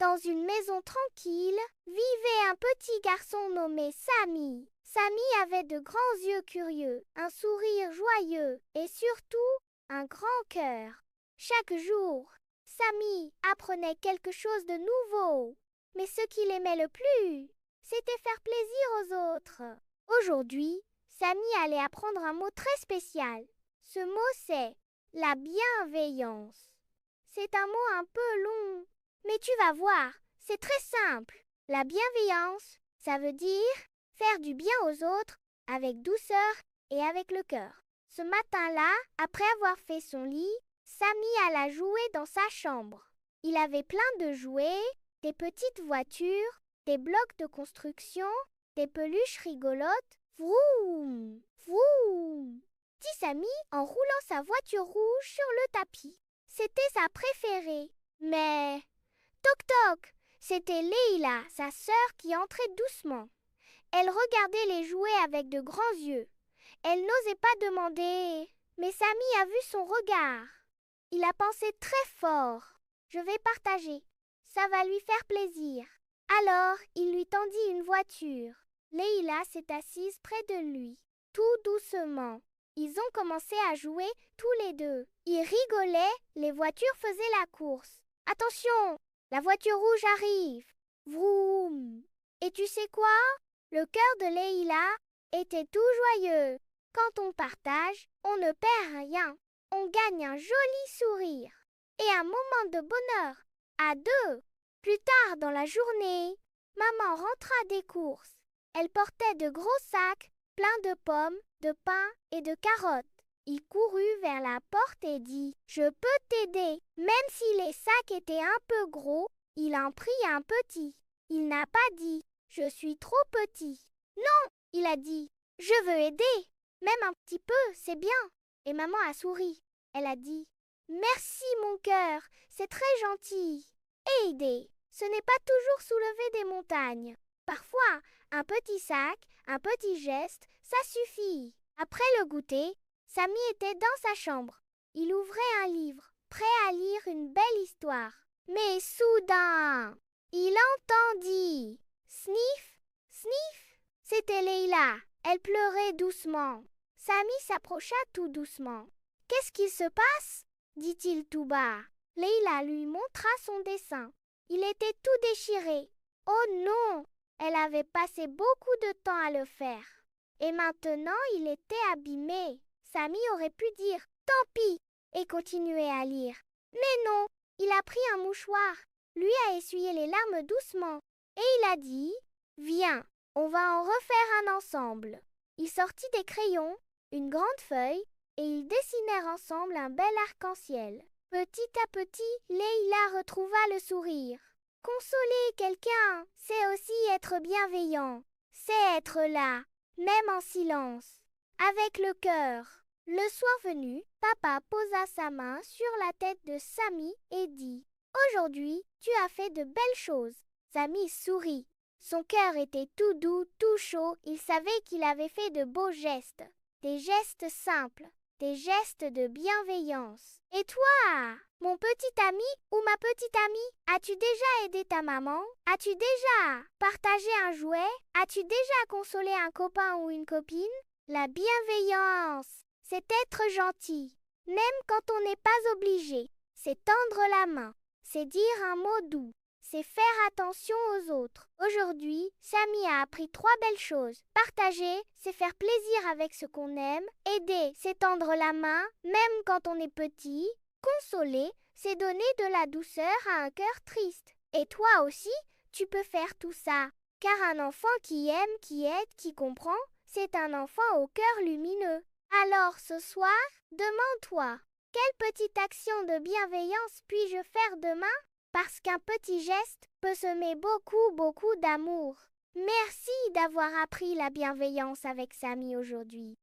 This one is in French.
Dans une maison tranquille, vivait un petit garçon nommé Samy. Samy avait de grands yeux curieux, un sourire joyeux et surtout un grand cœur. Chaque jour, Samy apprenait quelque chose de nouveau. Mais ce qu'il aimait le plus, c'était faire plaisir aux autres. Aujourd'hui, Samy allait apprendre un mot très spécial. Ce mot, c'est la bienveillance. C'est un mot un peu long, mais tu vas voir, c'est très simple. La bienveillance, ça veut dire faire du bien aux autres avec douceur et avec le cœur. Ce matin-là, après avoir fait son lit, Samy alla jouer dans sa chambre. Il avait plein de jouets, des petites voitures, des blocs de construction, des peluches rigolotes. Vroom, vroom, dit Samy en roulant sa voiture rouge sur le tapis. C'était sa préférée. Mais, toc toc, c'était Leïla, sa sœur, qui entrait doucement. Elle regardait les jouets avec de grands yeux. Elle n'osait pas demander, mais Samy a vu son regard. Il a pensé très fort. Je vais partager. Ça va lui faire plaisir. Alors, il lui tendit une voiture. Leïla s'est assise près de lui, tout doucement. Ils ont commencé à jouer tous les deux. Ils rigolaient, les voitures faisaient la course. Attention, la voiture rouge arrive. Vroom. Et tu sais quoi? Le cœur de Leïla était tout joyeux. Quand on partage, on ne perd rien. On gagne un joli sourire et un moment de bonheur à deux. Plus tard dans la journée, maman rentra des courses. Elle portait de gros sacs pleins de pommes, de pain et de carottes. Il courut vers la porte et dit « Je peux t'aider ». Même si les sacs étaient un peu gros, il en prit un petit. Il n'a pas dit « Je suis trop petit ». Non, il a dit « Je veux aider ». Même un petit peu, c'est bien. Et maman a souri. Elle a dit « Merci mon cœur, c'est très gentil ». Aider, ce n'est pas toujours soulever des montagnes. Parfois, un petit sac, un petit geste, ça suffit. Après le goûter, Samy était dans sa chambre. Il ouvrait un livre, prêt à lire une belle histoire. Mais soudain, il entendit « Sniff, sniff ». C'était Leïla. Elle pleurait doucement. Samy s'approcha tout doucement. « Qu'est-ce qui se passe ?» dit-il tout bas. Leïla lui montra son dessin. Il était tout déchiré. Oh non! Elle avait passé beaucoup de temps à le faire. Et maintenant, il était abîmé. Samy aurait pu dire « Tant pis » et continuer à lire. Mais non, il a pris un mouchoir, lui a essuyé les larmes doucement. Et il a dit « Viens, on va en refaire un ensemble. » Il sortit des crayons, une grande feuille, et ils dessinèrent ensemble un bel arc-en-ciel. Petit à petit, Leïla retrouva le sourire. Consoler quelqu'un, c'est aussi être bienveillant. C'est être là, même en silence, avec le cœur. Le soir venu, papa posa sa main sur la tête de Samy et dit « Aujourd'hui, tu as fait de belles choses. » Samy sourit. Son cœur était tout doux, tout chaud. Il savait qu'il avait fait de beaux gestes. Des gestes simples. Des gestes de bienveillance. Et toi, mon petit ami ou ma petite amie, as-tu déjà aidé ta maman? As-tu déjà partagé un jouet? As-tu déjà consolé un copain ou une copine? La bienveillance, c'est être gentil, même quand on n'est pas obligé. C'est tendre la main, c'est dire un mot doux. C'est faire attention aux autres. Aujourd'hui, Samy a appris 3 belles choses. Partager, c'est faire plaisir avec ce qu'on aime. Aider, c'est tendre la main, même quand on est petit. Consoler, c'est donner de la douceur à un cœur triste. Et toi aussi, tu peux faire tout ça. Car un enfant qui aime, qui aide, qui comprend, c'est un enfant au cœur lumineux. Alors ce soir, demande-toi, quelle petite action de bienveillance puis-je faire demain? Parce qu'un petit geste peut semer beaucoup d'amour. Merci d'avoir appris la bienveillance avec Samy aujourd'hui.